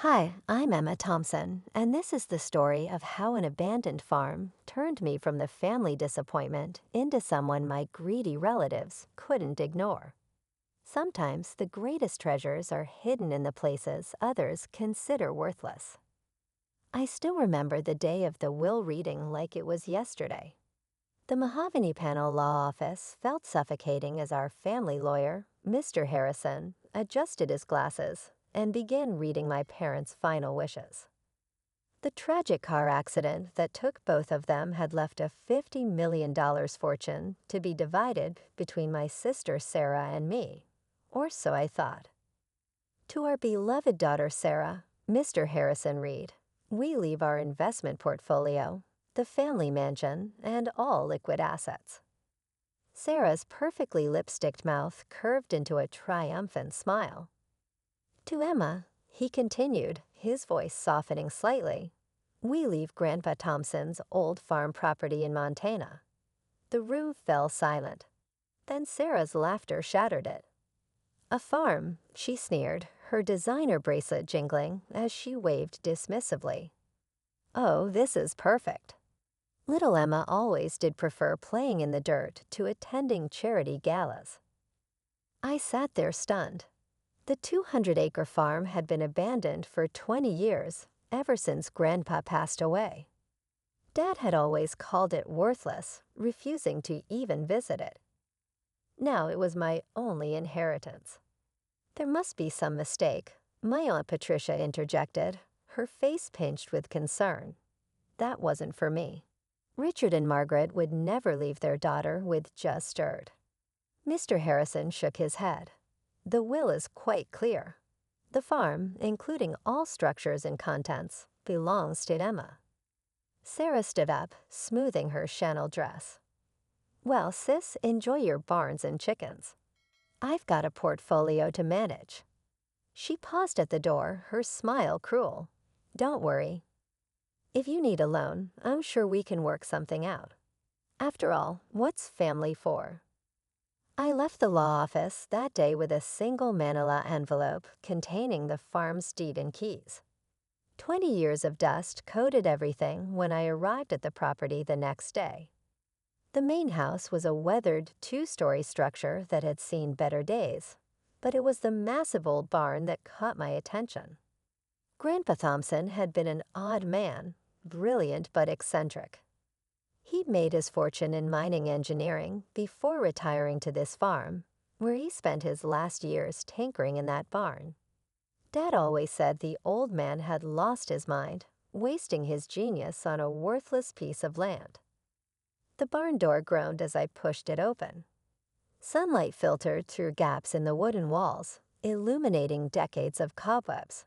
Hi, I'm Emma Thompson, and this is the story of how an abandoned farm turned me from the family disappointment into someone my greedy relatives couldn't ignore. Sometimes the greatest treasures are hidden in the places others consider worthless. I still remember the day of the will reading like it was yesterday. The mahogany panel law office felt suffocating as our family lawyer, Mr. Harrison, adjusted his glasses and began reading my parents' final wishes. The tragic car accident that took both of them had left a $50 million fortune to be divided between my sister Sarah and me, or so I thought. To our beloved daughter Sarah, Mr. Harrison read, "We leave our investment portfolio, the family mansion, and all liquid assets." Sarah's perfectly lipsticked mouth curved into a triumphant smile. To Emma, he continued, his voice softening slightly, "We leave Grandpa Thompson's old farm property in Montana." The room fell silent. Then Sarah's laughter shattered it. "A farm," she sneered, her designer bracelet jingling as she waved dismissively. "Oh, this is perfect." Little Emma always did prefer playing in the dirt to attending charity galas. I sat there stunned. The 200-acre farm had been abandoned for 20 years, ever since Grandpa passed away. Dad had always called it worthless, refusing to even visit it. Now it was my only inheritance. "There must be some mistake," my Aunt Patricia interjected, her face pinched with concern. That wasn't for me. Richard and Margaret would never leave their daughter with just dirt. Mr. Harrison shook his head. "The will is quite clear. The farm, including all structures and contents, belongs to Emma." Sarah stood up, smoothing her Chanel dress. "Well, sis, enjoy your barns and chickens. I've got a portfolio to manage." She paused at the door, her smile cruel. "Don't worry. If you need a loan, I'm sure we can work something out. After all, what's family for?" I left the law office that day with a single manila envelope containing the farm's deed and keys. 20 years of dust coated everything when I arrived at the property the next day. The main house was a weathered 2-story structure that had seen better days, but it was the massive old barn that caught my attention. Grandpa Thompson had been an odd man, brilliant but eccentric. He'd made his fortune in mining engineering before retiring to this farm, where he spent his last years tinkering in that barn. Dad always said the old man had lost his mind, wasting his genius on a worthless piece of land. The barn door groaned as I pushed it open. Sunlight filtered through gaps in the wooden walls, illuminating decades of cobwebs.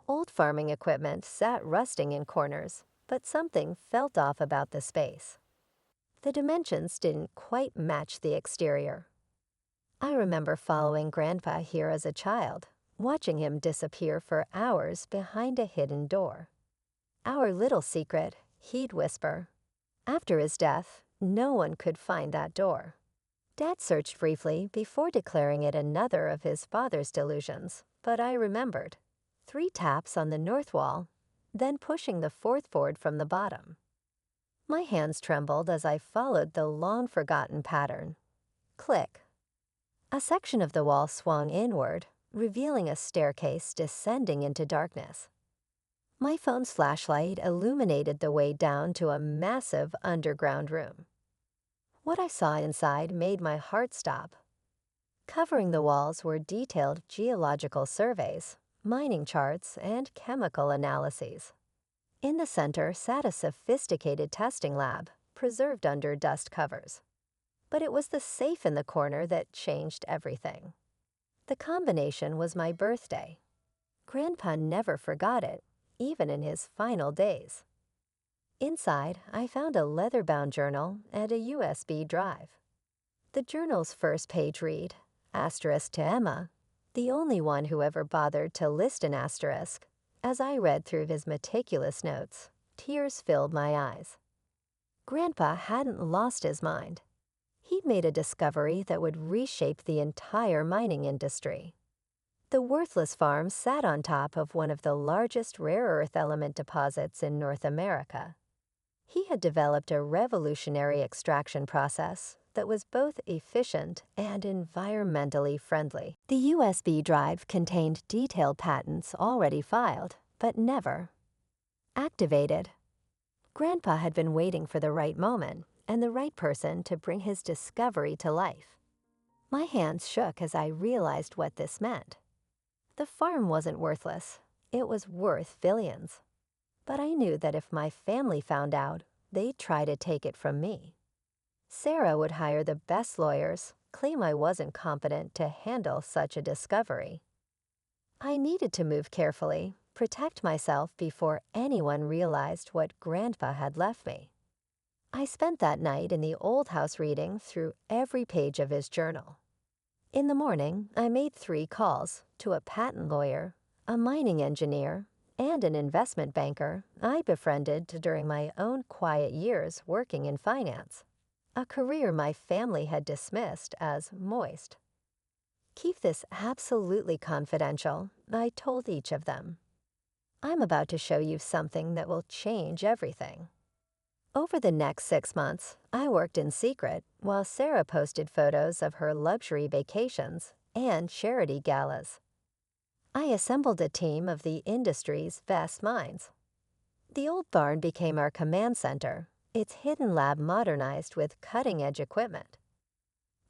Old farming equipment sat rusting in corners, but something felt off about the space. The dimensions didn't quite match the exterior. I remember following Grandpa here as a child, watching him disappear for hours behind a hidden door. "Our little secret," he'd whisper. After his death, no one could find that door. Dad searched briefly before declaring it another of his father's delusions, but I remembered. 3 taps on the north wall, then pushing the 4th board from the bottom. My hands trembled as I followed the long-forgotten pattern. Click. A section of the wall swung inward, revealing a staircase descending into darkness. My phone's flashlight illuminated the way down to a massive underground room. What I saw inside made my heart stop. Covering the walls were detailed geological surveys, mining charts, and chemical analyses. In the center sat a sophisticated testing lab, preserved under dust covers. But it was the safe in the corner that changed everything. The combination was my birthday. Grandpa never forgot it, even in his final days. Inside, I found a leather-bound journal and a USB drive. The journal's first page read, asterisk to Emma, the only one who ever bothered to list an asterisk. As I read through his meticulous notes, tears filled my eyes. Grandpa hadn't lost his mind. He'd made a discovery that would reshape the entire mining industry. The worthless farm sat on top of one of the largest rare earth element deposits in North America. He had developed a revolutionary extraction process that was both efficient and environmentally friendly. The USB drive contained detailed patents already filed, but never activated. Grandpa had been waiting for the right moment and the right person to bring his discovery to life. My hands shook as I realized what this meant. The farm wasn't worthless. It was worth billions. But I knew that if my family found out, they'd try to take it from me. Sarah would hire the best lawyers, claim I wasn't competent to handle such a discovery. I needed to move carefully, protect myself before anyone realized what Grandpa had left me. I spent that night in the old house reading through every page of his journal. In the morning, I made 3 calls to a patent lawyer, a mining engineer, and an investment banker I befriended during my own quiet years working in finance, a career my family had dismissed as moist. Keep this absolutely confidential, I told each of them. I'm about to show you something that will change everything. Over the next 6 months, I worked in secret while Sarah posted photos of her luxury vacations and charity galas. I assembled a team of the industry's best minds. The old barn became our command center, its hidden lab modernized with cutting-edge equipment.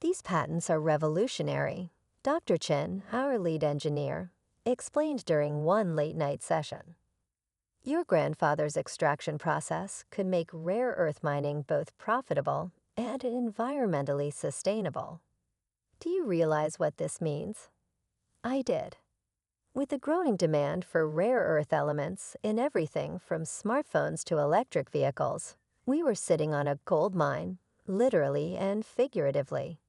These patents are revolutionary, Dr. Chin, our lead engineer, explained during one late-night session. Your grandfather's extraction process could make rare earth mining both profitable and environmentally sustainable. Do you realize what this means? I did. With the growing demand for rare earth elements in everything from smartphones to electric vehicles, we were sitting on a gold mine, literally and figuratively.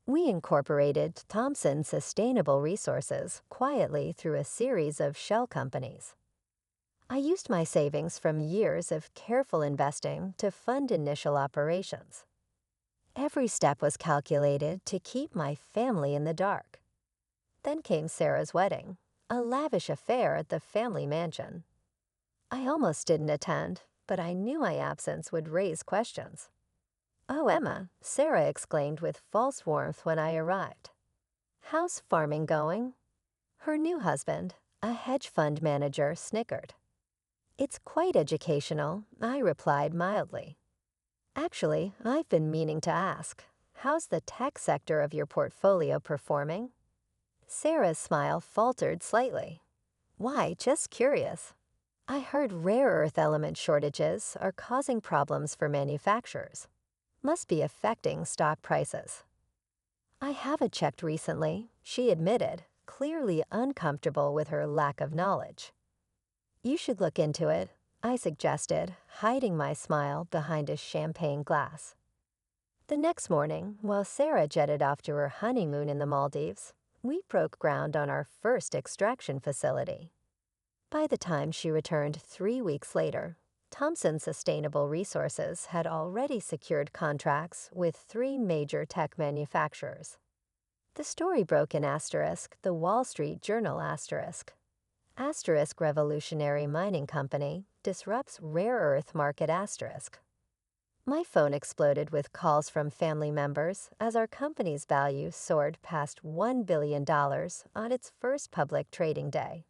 We incorporated Thomson Sustainable Resources quietly through a series of shell companies. I used my savings from years of careful investing to fund initial operations. Every step was calculated to keep my family in the dark. Then came Sarah's wedding, a lavish affair at the family mansion. I almost didn't attend, but I knew my absence would raise questions. "Oh, Emma," Sarah exclaimed with false warmth when I arrived. "How's farming going?" Her new husband, a hedge fund manager, snickered. "It's quite educational," I replied mildly. "Actually, I've been meaning to ask, how's the tech sector of your portfolio performing?" Sarah's smile faltered slightly. "Why, just curious. I heard rare earth element shortages are causing problems for manufacturers. Must be affecting stock prices." "I haven't checked recently," she admitted, clearly uncomfortable with her lack of knowledge. "You should look into it," I suggested, hiding my smile behind a champagne glass. The next morning, while Sarah jetted off to her honeymoon in the Maldives, we broke ground on our first extraction facility. By the time she returned 3 weeks later, Thomson Sustainable Resources had already secured contracts with 3 major tech manufacturers. The story broke in the Wall Street Journal Revolutionary Mining Company disrupts rare earth market . My phone exploded with calls from family members as our company's value soared past $1 billion on its first public trading day.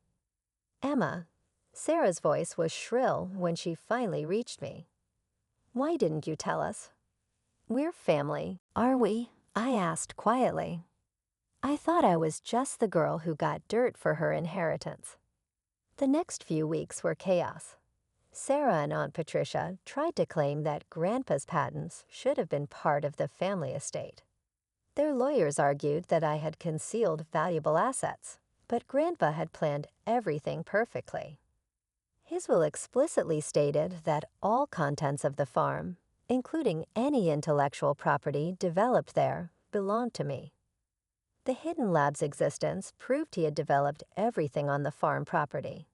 "Emma," Sarah's voice was shrill when she finally reached me. "Why didn't you tell us?" "We're family, are we?" I asked quietly. I thought I was just the girl who got dirt for her inheritance. The next few weeks were chaos. Sarah and Aunt Patricia tried to claim that Grandpa's patents should have been part of the family estate. Their lawyers argued that I had concealed valuable assets, but Grandpa had planned everything perfectly. His will explicitly stated that all contents of the farm, including any intellectual property developed there, belonged to me. The hidden lab's existence proved he had developed everything on the farm property.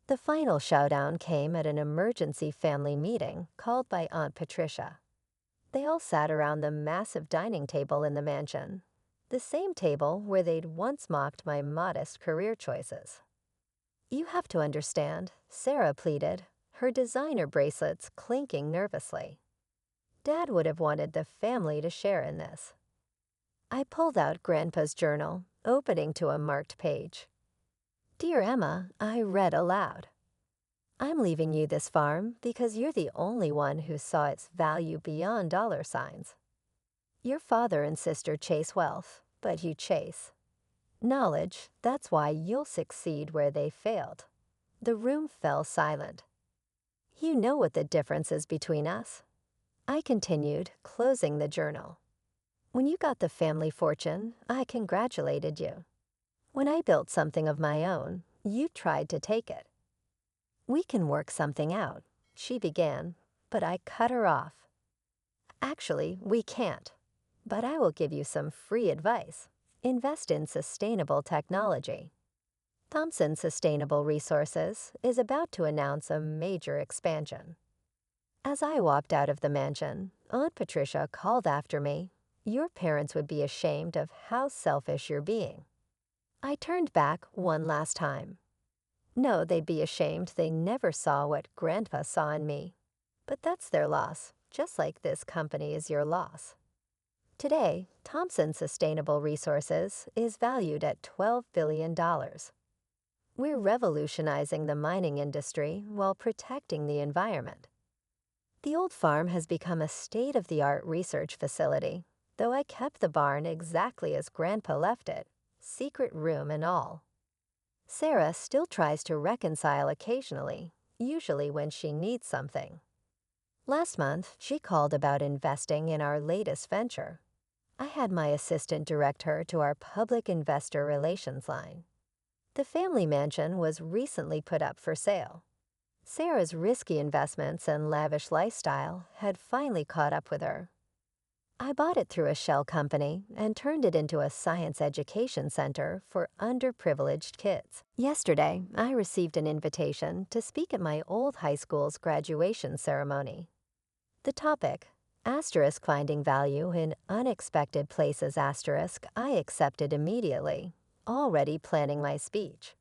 The final showdown came at an emergency family meeting called by Aunt Patricia. They all sat around the massive dining table in the mansion. the same table where they'd once mocked my modest career choices. You have to understand, Sarah pleaded, her designer bracelets clinking nervously. Dad would have wanted the family to share in this. I pulled out Grandpa's journal, opening to a marked page. Dear Emma, I read aloud. I'm leaving you this farm because you're the only one who saw its value beyond dollar signs. Your father and sister chase wealth, but you chase knowledge. That's why you'll succeed where they failed. The room fell silent. You know what the difference is between us? I continued, closing the journal. When you got the family fortune, I congratulated you. When I built something of my own, you tried to take it. We can work something out, she began, but I cut her off. Actually, we can't, but I will give you some free advice. Invest in sustainable technology. Thomson Sustainable Resources is about to announce a major expansion. As I walked out of the mansion, Aunt Patricia called after me, "Your parents would be ashamed of how selfish you're being." I turned back one last time. No, they'd be ashamed they never saw what Grandpa saw in me. But that's their loss, just like this company is your loss. Today, Thomson Sustainable Resources is valued at $12 billion. We're revolutionizing the mining industry while protecting the environment. The old farm has become a state-of-the-art research facility, though I kept the barn exactly as Grandpa left it, secret room and all. Sarah still tries to reconcile occasionally, usually when she needs something. Last month, she called about investing in our latest venture. I had my assistant direct her to our public investor relations line. The family mansion was recently put up for sale. Sarah's risky investments and lavish lifestyle had finally caught up with her. I bought it through a shell company and turned it into a science education center for underprivileged kids. Yesterday, I received an invitation to speak at my old high school's graduation ceremony. The topic, asterisk finding value in unexpected places asterisk, I accepted immediately, already planning my speech.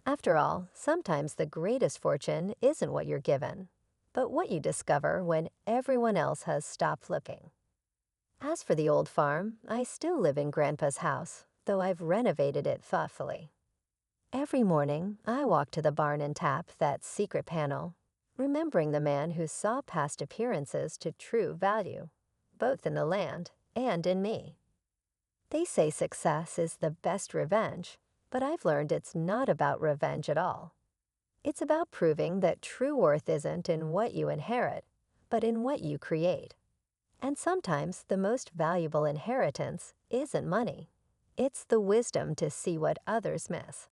After all, sometimes the greatest fortune isn't what you're given, but what you discover when everyone else has stopped looking. As for the old farm, I still live in Grandpa's house, though I've renovated it thoughtfully. Every morning, I walk to the barn and tap that secret panel, remembering the man who saw past appearances to true value, both in the land and in me. They say success is the best revenge, but I've learned it's not about revenge at all. It's about proving that true worth isn't in what you inherit, but in what you create. And sometimes the most valuable inheritance isn't money. It's the wisdom to see what others miss.